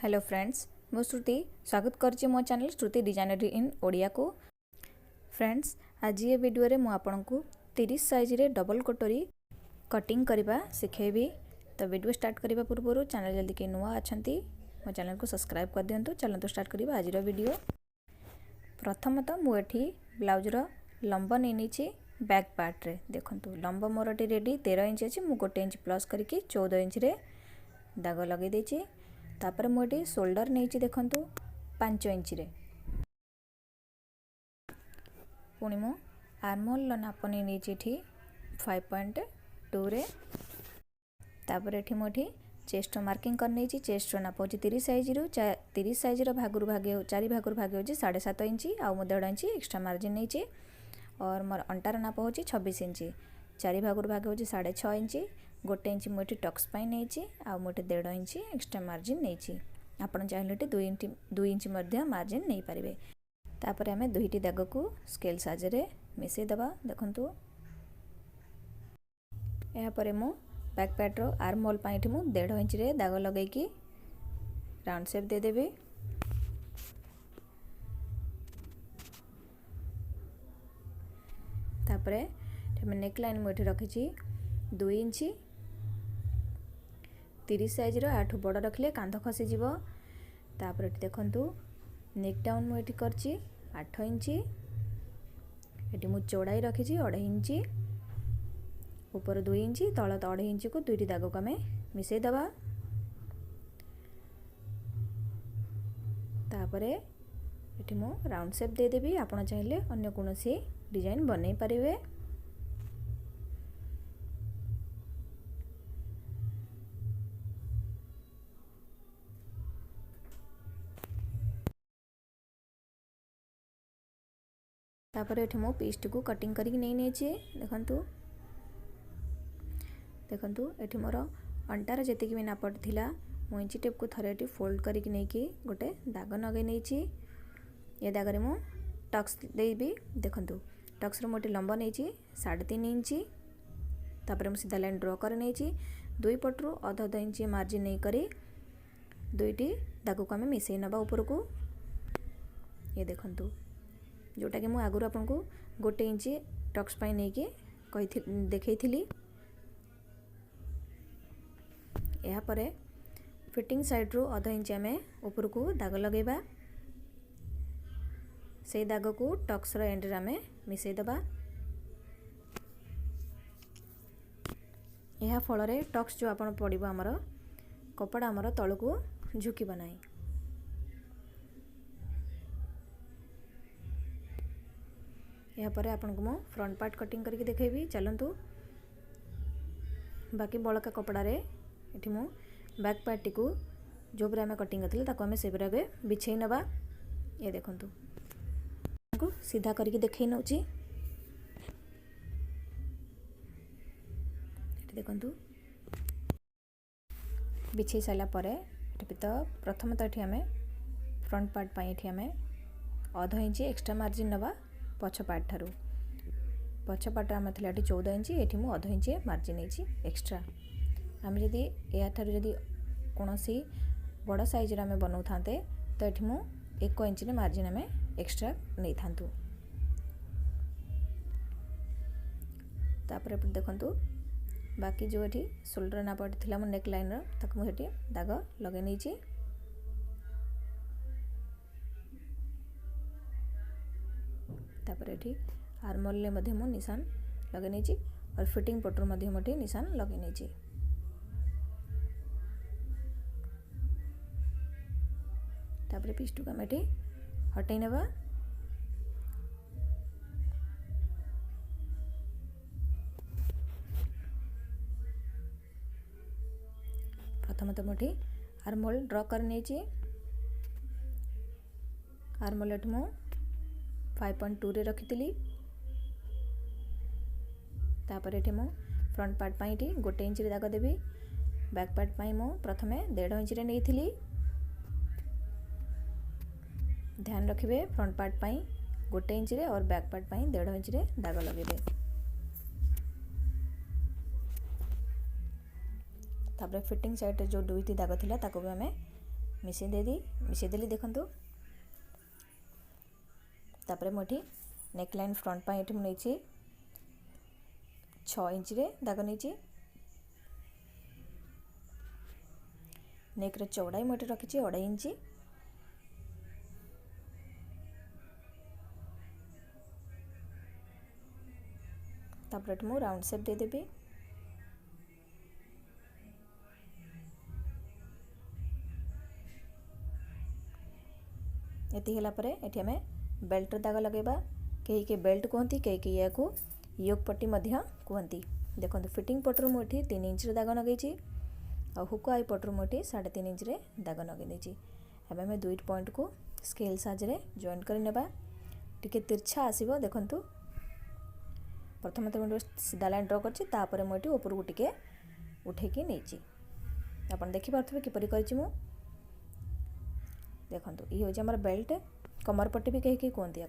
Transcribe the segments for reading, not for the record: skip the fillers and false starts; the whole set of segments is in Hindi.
हेलो फ्रेंड्स, मु श्रुति स्वागत करछि मो चैनल श्रुति डिजाइनर इन ओडिया को। फ्रेंड्स, आज ये वीडियो रे मु आपनकु 30 साइज रे डबल कटोरी कटिंग करबा सिखेबी। तो वीडियो स्टार्ट करबा पूर्व चैनल जल्दी के नुआ अछंती मो चैनल को सब्सक्राइब कर दियंतु। चलंतु स्टार्ट करबा आज रो वीडियो। प्रथमत मु एठी ब्लाउज रो लंब नै नीचे बैक पार्ट रे देखंतु लंब मोरटी रेडी 13 इंच अछि। मु 1 इंच प्लस करके 14 इंच रे दाग लगे देछि। तापर मुझे शोल्डर नहीं देखु 5 इंच रे पुणी मु आर्महोल नाप नहीं 5.2 रे। तापर एठी मुझे चेस्ट मार्किंग कर नहीं चेस्ट नाप हो 30 साइज रु 30 साइज भागुर भागे 4 भागुर भागे हो 7.5 इंच आउ 1.5 इंच एक्स्ट्रा मार्जिन नहीं। और मोर अंटार नाप हो 26 इंच 4 भागुर भागे हो 6.5 इंच 1 इंच मुझे टक्स पाई नहीं आ मुझे 1.5 इंच एक्स्ट्रा मार्जिन नहीं। आपन चाहिए 2 इंच मार्जिन नहीं पारे। तापर आम दुईटी दाग को स्केल साहाय्य मिसई दबा देखंतु। यापर मु बैक पार्ट रो आर्म होल पाइठी मु 1.5 इंच रे दाग लगेकी राउंड शेप दे देबे। तापर नेक लाइन मुझे रखी 2 इंच 30 साइज रो 8 बड़ रखले कांध खसी जीवो। तापर देखंतु नेक डाउन मु एठी करची 8 इंच एठी मु चौड़ाई रखी 2.5 इंच ऊपर 2 इंच तळ 2.5 इंच को दुईटी दाग को हमें मिसई दबा। तापर एठी मु राउंड शेप दे देबी। आपण चाहिले अन्य कोनोसी डिजाइन बनै परिवे। तापर एठी मो पीस को कटिंग करके नहीं नेछि देखंतु। देखंतु एठी मोर अंटार जेति कि नापट थिला मो इंची टेप को थरे एठी फोल्ड करके नहीं कि गोटे दाग नगे नेछि। ये दाग रे मो टक्स देबी देखंतु। टक्स रो मोटी लंबा नेछि 3.5 इंच। तापर मो सीधा लाइन ड्रॉ कर नेछि दुई पटरु आधा इंच मार्जिन नहीं करी दुईटी दाग को हमें मिसई नबा ऊपर को। ये देखंतु जोटा कि मुझे आगुरी आपन को 1 इंच टक्स पाई नहीं कि देखई थी। या परे फिटिंग साइड रो आधा इंच आम ऊपर को दाग लगेबा। से दाग को टक्स रो एंड रे आम मिसई दबा। यह फल रे टक्स जो आपन पड़िबो हमर कपड़ा हमर तळ को झुकी बनाई। यहाँ पर आपन को मो फ्रंट पार्ट कटिंग करके देखेबी। चलंतु बाकी बड़का कपड़ा रे एठी मो बैक पार्ट को जो ब्रे हमें कटिंग करथिले ताको हमें सेबरा बे बिछेई नबा। ये देखंतु को सीधा करके देखै नउची। एठी देखंतु बिछेई साला परे एठी तो प्रथम तो एठी हमें फ्रंट पार्ट पाई एठी हमें आधा इंच एक्स्ट्रा मार्जिन नबा। पछ पार्ट ठारू पछ पार्ट आम थी 14 इंच ये मुझे आधा इंच मार्जिन नहीं एक्स्ट्रा। आम जदि या ठारू जदि कौन सी बड़ साइज आम बनाऊ था तो ये मु 1 इंच मार्जिन आम एक्स्ट्रा नहीं था। तापर देखंतु बाकी जो ये शोल्डर नापट थी मो नेक लाइन तक मुझे दाग लगे नहीं। तापर एठी आर्महोल ले मध्य मो निशान लगे नहीं और फिटिंग पटर मध्य मोटे निशान लगे नहीं। तापर पीस टू कमेटी हटै नेबा। प्रथम तो मोटी आर्महोल ड्रॉ कर नहीं। आर्महोल एठी मो 5.2 रे रखी थी। तापर एठी मो फ्रंट पार्ट पाई 1 इंच रे दाग देबी। बैक पार्ट पाई मो प्रथमे 1.5 इंच रे नहीं थी। ध्यान रखिबे फ्रंट पार्ट पाई 1 इंच रे और बैक पार्ट पाई 1.5 इंच रे दाग लगेबे। तापर फिटिंग साइड जो दुईटी दाग थिला ताको भी हमें मिसेई देली देखंतु। तापर मुझे नेक लाइन फ्रंट पाई एठी नहीं 6 इंच रे दाग नहीं। नेक रे चौड़ाई मुझे रखी 2.5 इंच। तापर मु राउंड शेप दे देबी। एति होला परे एठी हमें बेल्ट दाग लगेबा। कहीं के बेल्ट कहती कहीं या को योक पट्टी मध्य कहती। देखो फिटिंग पटर मुझे 3 इंच दाग लगे और हुक आई पटर मुझे 3.5 इंच रे दाग लगे देछि। अब हमें दुई पॉइंट को स्केल साहाय्य जॉइंट कर नेबा। टिके तिरछा आसीबो देखंतु। प्रथम तो मुझे सीधा लाइन ड्रॉ करछि तापर मुझे ऊपर को टिके उठेकी नहीं। आपन देखि पारथबे किपरि करछि मु। देखंतु ई होछि हमर बेल्ट। कमर पट्टी भी कहीं कहते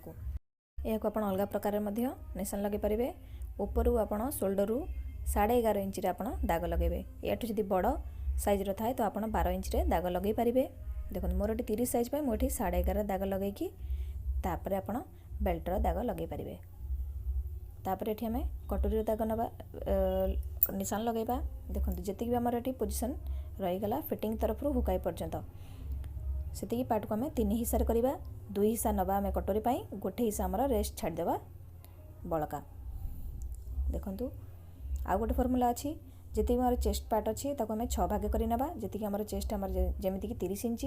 या आप अलग प्रकार निशान लगे पारे। ऊपर आपड़ शोल्डर 11.5 इंच रे आपड़ दाग लगे। या जब बड़ साइज थाए तो आप 12 इंच रे दाग लगे पारे। देखो मोर ये 30 साइज पर मुझे 11.5 दाग लगे तापर आप बेल्टर दाग लगे पारे। तापर ये आम कटोरी दाग नवा निशान लगेबा। देखो जी भी आमर ये पोजिशन रहीगला फिटिंग तरफ हुकाई पर्यंत से पार्ट को आम 3 हिस्सा करवा। 2 हिस्सा नवा आम कटोरी पाई गोटे हिस्सा आमर रेस्ट छाड़देवा बड़का। देखंतु आउ गोटे फर्मूला अच्छी जी मोर चेस्ट पार्ट अच्छी ताको आम 6 भाग करवा। जी आमर चेस्ट आमर जमीक 30 इंच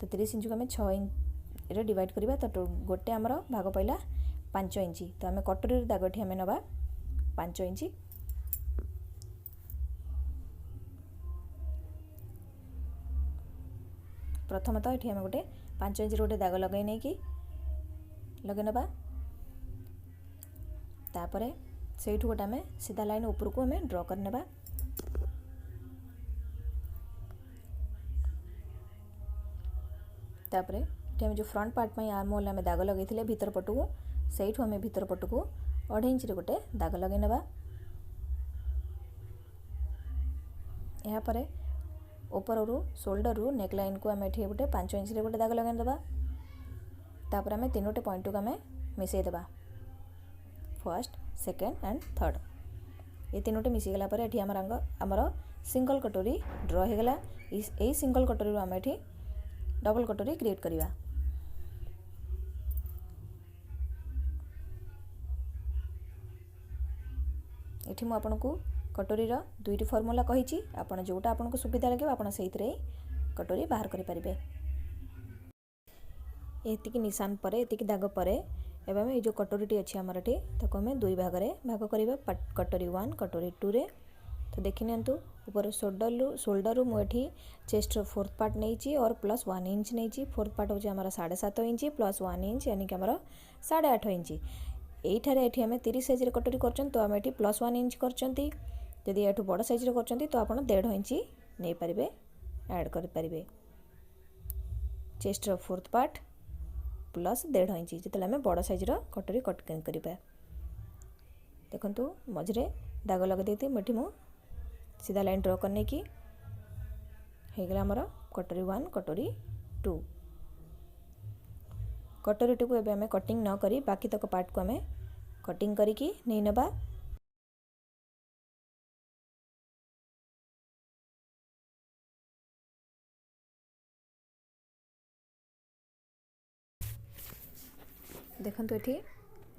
तो 30 इंच को आम 6 इंच रे डिवाइड करवा। तो गोटे आमर भाग पड़ा 5 इंच तो आम कटोरी दागठी आम नवा 5 इंच। प्रथम तो ये गोटे 5 इंच गोटे दाग लगे नहीं कि लगे नवा। तापर से गोटे आम सीधा लाइन ऊपर को आम ड्रॉ कर नेबा। तापर ये जो फ्रंट पार्ट में आर्म होल आम दाग लगे भीतर पट को से आम भीतर पट को 2.5 इंच गोटे दाग लगे नवा। यापर ऊपर शोल्डर रू नेक लाइन को आम ये गोटे 5 इंच गोटे दाग लगे देवा। तापर आम 3 पॉइंट को आम मिसई देवा। फर्स्ट सेकेंड एंड थर्ड ये 3 मिसीगला ये आमर सिंगल कटोरी ड्रॉ होगला। यही सिंगल कटोरी आम ये डबल कटोरी क्रिएट करवा। ये मुझे आपको कटोरी दुईटी फर्मूला कही आपड़ जोटा आपको सुविधा लगे आप कटोरी बाहर करें। ये निशान पर ये दाग पर एवं ये जो कटोरी अच्छी आमर ये आम 2 भाग भाग करवा। कटोरी 1 कटोरी 2 रे तो देखी नियंतु ऊपर शोल्डर मुझे चेस्ट 4th पार्ट नहीं और प्लस 1 इंच नहीं। 4th पार्ट हूँ आम 7.5 इंच प्लस 1 इंच यानी कि आम 8.5 इंच। ये आम 30 साइज कटोरी कर तो आम ये प्लस 1 इंच करछंती। जदि ये बड़ साइज कर तो आप 1.5 इंच नहीं पारे ऐड करें। Chest 4th part plus 1.5 inch जो आम बड़ साइज कटोरी कट करवा। देखु मझे दाग लगे देती मुझे मु सीधा लाइन ड्रॉ करने की होगला आमर कटोरी 1 कटोरी 2। कटोरी 2 को एबे हमें कटिंग न करी बाकी तक पार्ट को हमें कटिंग करिकी नहीं नबा। देखंतु एठी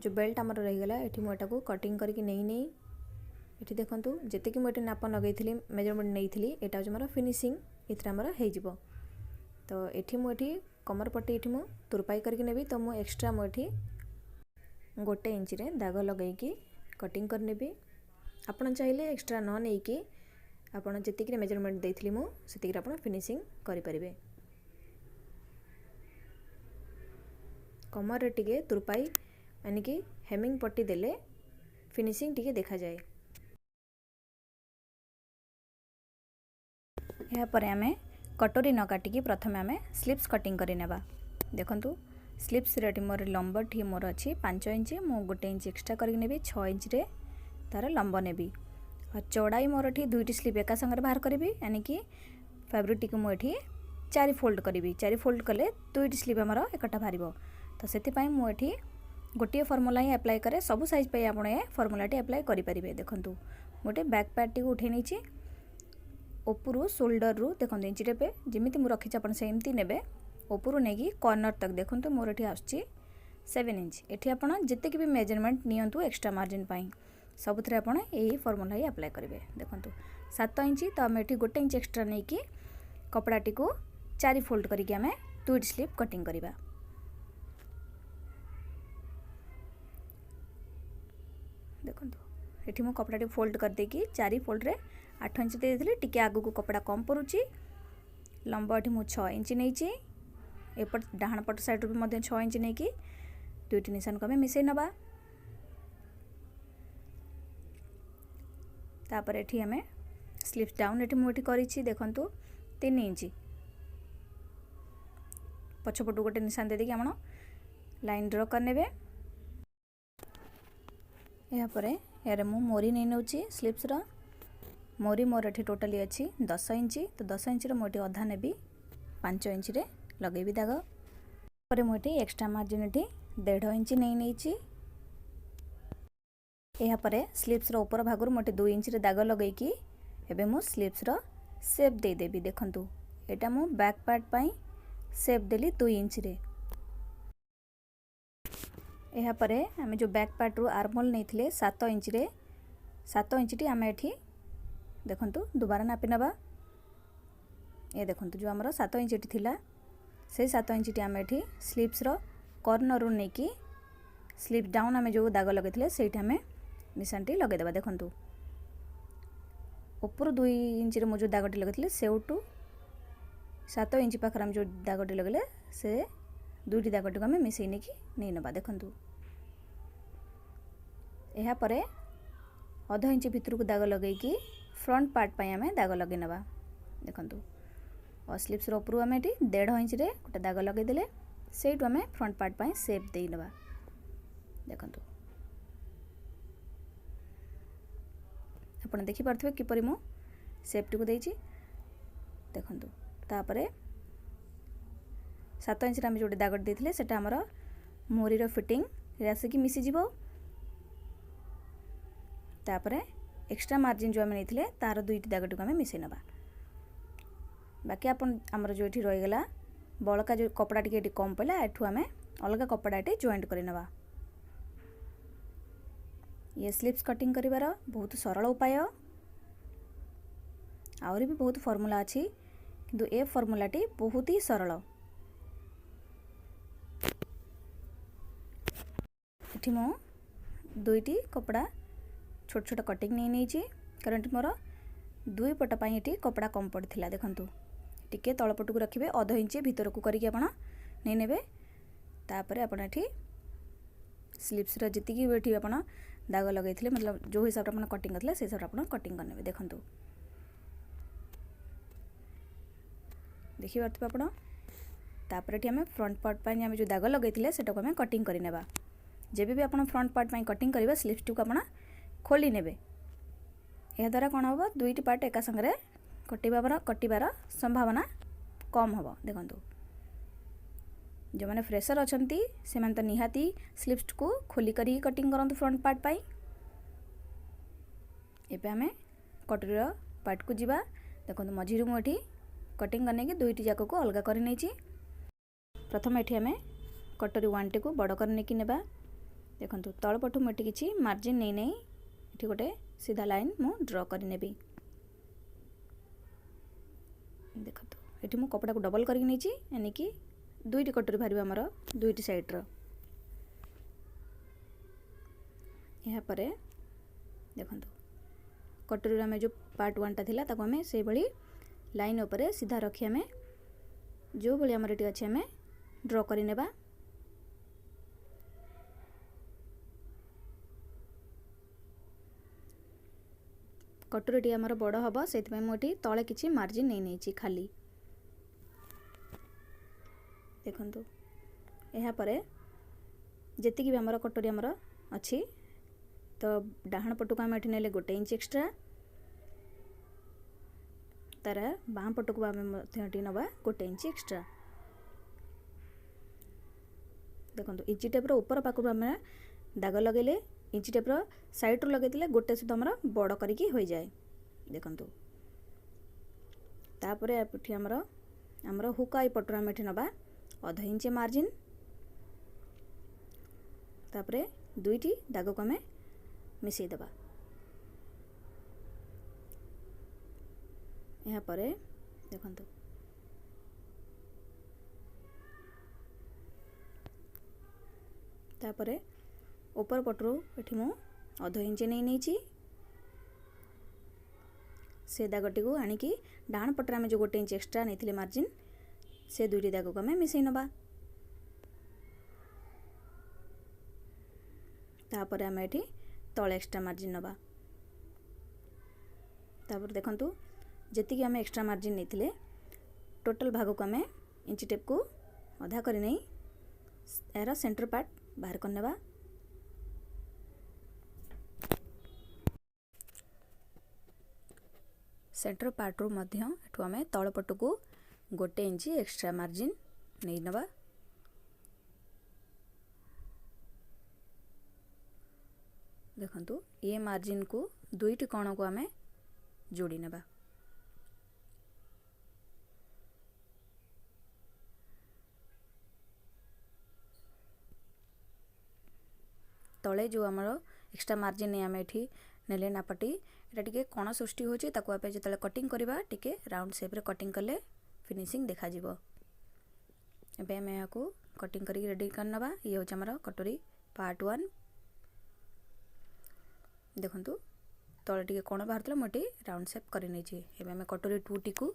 जो बेल्ट आमर रहीगला एठी मोटा को कटिंग करके नहीं ये देखो जी मुझे नाप लगे मेजरमेंट नहीं यहाँ हूँ मोर फिनिशिंग इतना आमर हो। तो ये मुझे कमर पट्टी ये मुझे तुरपाई करके नेबी तो मुझे एक्सट्रा मुझे 1 इंच रे दाग लगे कटिंग करनेबी। आपड़ चाहिए एक्सट्रा न नहीं कि आपड़ जी मेजरमेंट देती मुझे आप फिनिशिंग करें। कमर टे तुरपाई यानी कि हेमिंग पट्टी देले फिनिशिंग टी देखा जाए। यापर आम कटोरी न काटिकी प्रथम आम स्लीव्स कटिंग करनेबा। देखंतु स्लीव्स रेट मोर लंब टी मोर अच्छी 5 इंच मु 1 इंच एक्सट्रा करनेबी 6 इंच रे तार लंब नेबी और चौड़ाई मोर टी 2टी स्लीव एका संगे बाहर करी यानी कि फैब्रिक टी मुझे चारि फोल्ड करी चारि फोल्ड कले दुईटी स्लीव आमर एकटा बाहर तो से मुझे गोटे फर्मुला ही अप्लाई करे सब साइज पे आप फर्मुलाटी अप्लाई करेंगे। देखो गोटे बैक पार्ट टी उठे नहीं उपरू शोल्डर रु देखो इंची टेप जमी मुझे रखी आप सेमती ने उपरू नहीं कॉर्नर तक देखो मोर ये आस 7 इंच एटी आप जितकी भी मेजरमेंट नियंतु एक्स्ट्रा मार्जिन पाई सबुथे आप यही फर्मुला ही अप्लाई करेंगे। देखो 7 इंच तो आम ये गोटे इंच एक्स्ट्रा नहीं कि कपड़ाटी को 4 फोल्ड करके आम दुईटी स्लीव कटिंग करवा। देखो ये मो कपड़ाटी फोल्ड कर देकी 4 फोल्ड रे 8 इंच देती टी आगू को कपड़ा कम पड़ुची लंबा ये मुझे 6 इंच नहीं एपट डाहाण पट साइड भी 6 इंच नहीं कि दुईटी निशान को आम मिसई नवा। तापर एठी आम स्लीव्स डाउन ये मुझे करी देखु 3 इंच पछपटू गोटे निशान दे देकी लाइन ड्र करने। यापर यार मु मोरी नहीं नौ स्लीव्स मोरी मोर ये टोटाली अच्छी 10 इंच तो 10 इंच मुझे अधा नेबी 5 इंच रे लगेबी दाग पर मुझे एक्स्ट्रा मार्जिन ये 1.5 इंच नहीं यापर स्लीव्स ऊपर भाग मोटे 2 इंच रे दाग लगेकी एबे मु स्लीव्स शेप दे देबी। देखंतु एटा मु बैक पार्ट पाई शेप देली 2 इंच रे। यापर आम जो बैक पार्ट रू आर्मोल नहीं थे 7 इंच रे 7 इंच टी आम एठी देखंतु दुबारा नापी नवा। ये देखंतु जो आमर 7 इंच टी थिला से 7 इंच टी आम एठी स्लीव्स कॉर्नर रू नहीं कि स्लीव डाउन आम जो दाग लगे से आम निशान टी लगेदेवा। देखंतु ऊपर 2 इंच रे जो दागटी लगे सेउटू 7 इंच पाखर आम जो दागटी लगले से दुईटी दागटी को आम मिसई नहीं नवा। देखंतु यापर अध इंच भितर को दाग लगे फ्रंट पार्ट पाई आम दाग लगे नवा। देखंतु और स्लीव्स ऊपर आम ये 1.5 इंच रे गोटे दाग लगेदेले से आम फ्रंट पार्ट पाई शेप दे नवा। देखंतु आपन देखि पारथबे किपरि मो शेप टी को देछि। देखंतु तापरे 7 इंच आम जो दाग देथिले सेटा हमर मोरी रो फिटिंग रे आसिकी मिसी जिवो। तापरे एक्स्ट्रा मार्जिन जो आम नहीं तार दुईटी दागटी को आम मिसई नवा। बाकी आपन आमर जो ये रहीगला बड़का जो कपड़ा टी कम पड़ा एठू आम अलग कपड़ा टी जॉइंट कर नवा। ये स्लीव्स कटिंग करिवार बहुत सरल उपाय आउरी भी बहुत फॉर्मूला अच्छी किंतु ए फॉर्मूलाटी बहुत ही सरल। एठी मो दुईटी कपड़ा छोट छोट कटिंग नहीं कारण मोर 2 पट पाई एठी कपड़ा कम पड़थिला। देखंतु टिके तलपट को रखिबे अध इंच भीतर को करके आपण नहीं नेबे। तापरे आपण एठी स्लीव्स रो जति भी एठी आपण दाग लगे मतलब जो हिसाब से कटिंग करते से हिसाब से कटिंग करने। देखो देखिए आपड़ आम फ्रंट पार्ट पर आम जो दाग लगे से आम कटिंग करनेबा। जब भी आप फ्रंट पार्ट पर कटिंग करेंगे स्लीव्स टी को आप खोली नेबे यह द्वारा कौन हम दुईटी पार्ट एका संगे कटिबार संभावना कम हम। देखो जो मैंने फ्रेशर अच्छा से तो निहाती स्लीव्स को खोली करी कटिंग करंतु फ्रंट पार्ट पाई। एबे आमे कटोरी पार्ट को जीवा। देखो मझी मुझे कटिंग करने की दुईटी जाक को अलग कर नहीं। प्रथम ये आम कटोरी 1 टी को बड़ कर नहीं नेबा। देखो तलपटू मुझे किसी मार्जिन नहीं ये गोटे सीधा लाइन मु ड्र कर नेबी। देखो ये मु कपड़ा को डबल कर यानी कि दुईटी कटोरी बाहर आमर दुईटी साइड्र। यापर देखो कटोरी आम जो पार्ट 1 टा थिला ताको आम से भली लाइन उपरे सीधा रखी आम जो भली आमर ये अच्छे आम ड्र कर नेबा। कटोरी आमर बड़ हम से मुझे तले किसी मार्जिन नहीं खाली। देखो यापर जी भी आमर कटोरी आमर अच्छी तो डाहाण पटू आम ये गोटे इंच एक्स्ट्रा तार बाँ पट को आम नवा 1 इंच एक्स्ट्रा। देखो इंची टेपर ऊपर पाखु आम दाग लगेले इंची टेपर साइड रू लगे गोटे सुध आमर बड़ करिकी हो जाए। देखो तापर आमर हुक आई पटर आम नवा 1/2 इंच मार्जिन। तापर दुईटी दाग को आम मिसई देबा। यहाँ पर देखो तापर ऊपर पटरू ये मु 1/2 इंच नहीं से दागटी को आणिकी डाण पटर आम जो 1 इंच एक्स्ट्रा नहीं मार्जिन से दुईटी दाग को आम मिसई नवा। तापर आम ये तले एक्स्ट्रा मार्जिन नवा। तापर देखंतु जेतिकी आम एक्स्ट्रा मार्जिन नहीं टोटल भाग को आम इंची टेप को अधा कर नहीं यार सेंटर पार्ट बाहर करनेबा। सेंटर पार्ट रू मध्य एठू आम तल पट को 1 इंच एक्स्ट्रा मार्जिन नहीं नवा। देखंतु ये मार्जिन को दुईटी कोण को आम जोड़ी नेबा। तले जो आमर एक्स्ट्रा मार्जिन नहीं आम ये नेले नापटी एटा टिके कोण सृष्टि होची ताको आपे जतले कटिंग करबा टिके राउंड शेप रे कटिंग करले फिनिशिंग देखा जिवो। एबे हम या को कटिंग करी रेडी करनबा। ये होची आमर कटोरी पार्ट 1। देखंतु तले टिके कोण बाहरतला मोटी राउंड शेप करी नै छी। एबे हम कटोरी 2 टी को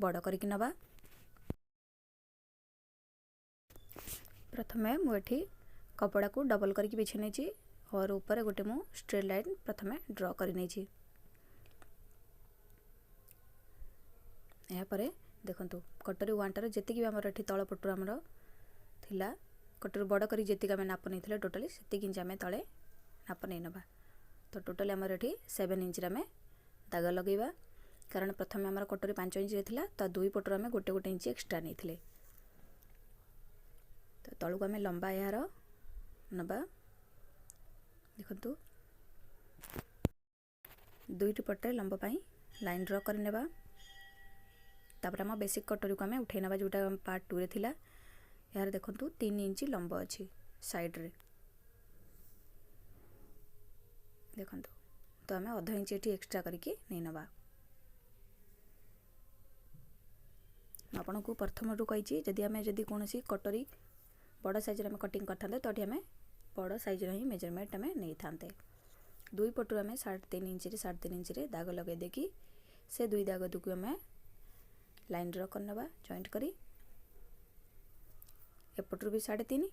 बड़ करी कि नबा। प्रथमे मु एठी कपड़ा को डबल करके बिछे नै छी और ऊपर गोटे मु स्ट्रेट लाइन प्रथमे ड्रॉ करी नै छी। या परे देखंतु कटोरी 1 टार जेतिकी भी हमर एठी तळ पटु हमर थिला कटोरी बड़ करी जेतिकी हम नाप नै थिले टोटली सेतिकी इंच हम तळे नाप नै नबा। तो टोटली हमर एठी 7 इंच रे हम दाग लगेबा कारण प्रथमे हमर कटोरी 5 इंच रे थिला त दुई पटु हम गोटे गोटे इंच एक्स्ट्रा नै थिले। तो तळु को हम लंबा यार नबा। देखंतु दुईटी पटे लंबा पाई लाइन ड्रॉ कर नेबा। तापर हम बेसिक कटोरी को हम उठे नबा जोटा पार्ट 2 रे थिला। यार देखंतु 3 इंच लंबा अछि साइड रे। देखंतु तो हम 1/2 इंच एठी एक्स्ट्रा करके नै नबा। आपन को प्रथम रु कहि जदी हम जदी कोनोसी कटोरी बड़ साइज रे हम कटिंग करथांते तोठी हम बड़ साइज रे ही मेजरमेंट हम नै थांते। दुई पटु हम 3.5 इंच रे 3.5 इंच रे दाग लगे देकी से दुई दाग दुकु हम लाइन ड्रॉ करनबा जॉइंट करी। एपटरू भी 3.5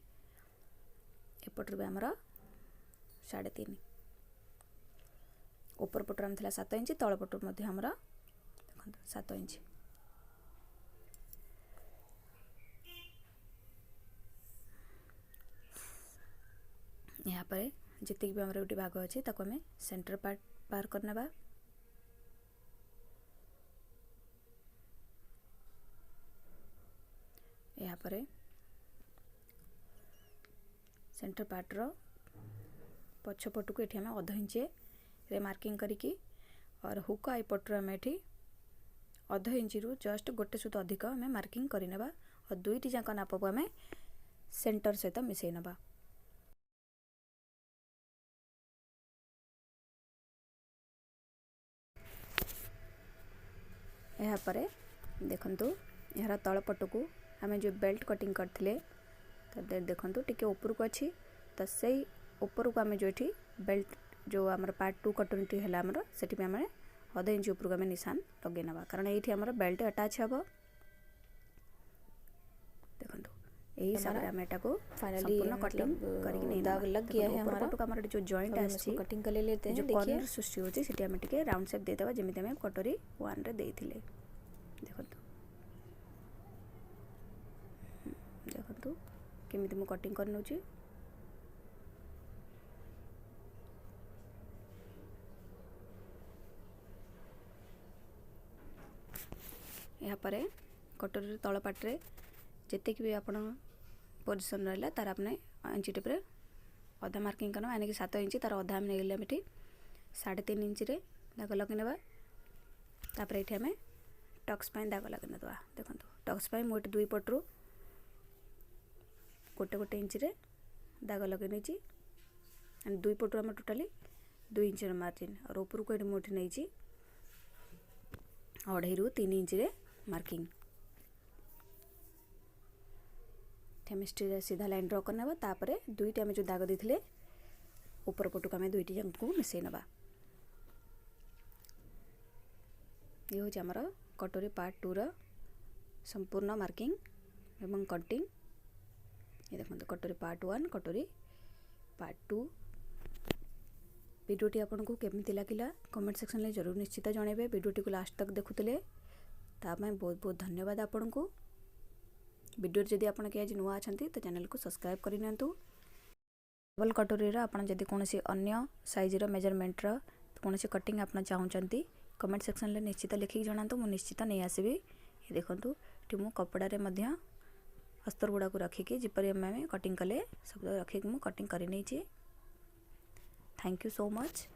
एपटरू भी हमर 3.5। ऊपर पटरू हम थिला 7 इंच तळ पटरू मध्ये हमर 7 इंच। यहाँ पर जितक भी हमारे गोटे भाग अच्छे ताको हमें सेंटर पार्ट बाहर करनेबा। यहाँ पर सेंटर पार्ट रो पछपट को ये 1/2 इंच रे मार्किंग करिकी और हुक आई पटर आम ये 1/2 इंच रु जस्ट गोटे सुत अधिक आम मार्किंग करनेबा और दुईटी जाक नाप को आम सेंटर सहित मिसई नबा। यहाँ पर देखंतु यार तल पट को आम जो बेल्ट कटिंग करथिले तो देखंतु टिके ऊपर को अच्छी तो से ऊपर को आम जो ये बेल्ट जो आम पार्ट 2 कटोरी है आमर से 1/2 इंच ऊपर को आम निशान लगे नवा कारण ये आमर बेल्ट अटैच हम। देखंतु यही हिसाब से आम एटा को फाइनली कटिंग करके दाग लग गया है हमारा। तो हमारा जो जॉइंट आछि कटिंग कर लेते हैं। जो कॉर्नर सृष्टि होची सिटी हम टिके राउंड शेप दे देबा जेमिति हम कटोरी 1 रे देथिले। देखंतु देखंतु केमिति मु कटिंग कर नउची। यापर कटोरी तल पाटे जिते भी आप पोजिशन रहा तार आपने इंची टेप अधा मार्किंग करना यानी कि 7 इंची तार अधा नहीं गले ये 3.5 इंच दाग लगे ना तापर ये आम टक्स दाग लगे ना देखो टक्स मुझे 2 पटरू गोटे इंच दाग लगे नहीं 2 पटू आम टोटाली 2 इंच मार्जिन और ऊपर को मुझे नहीं 2.5 ରୁ 3 इंच मार्किंग सीधा लाइन ड्र करना तापर दुईटी आम जो दाग देते ऊपर पटू आम दुईटी जाक मिसई नवा ये हूँ आमर कटोरी पार्ट 2 रो संपूर्ण मार्किंग एवं कटिंग। ये देखो कटोरी पार्ट 1 कटोरी पार्ट 2 वीडियोटी आपको केमती लगिला कमेंट सेक्शन में जरूर निश्चित जनइबे। वीडियोटी को लास्ट तक देखुले तापाई बहुत बहुत धन्यवाद आपन को। वीडियो जदि आपन के आज नुआ अछंती तो चैनल को सब्सक्राइब करि नंतु। डबल कटोरी रा आपन जदि कोनोसी अन्य साइज रो मेजरमेंट रो कोनोसी कटिंग आपन चाहउचंती कमेंट सेक्शन में निश्चित लिखिक जणातु मु निश्चित नहीं आसीबी। ये देखंतु मु कपड़ा रे मध्य अस्तर गुड़ा को रखिकी जिपरि आम कटिंग कले सब रखिक मु कटिंग करि नै छी। Thank you so much.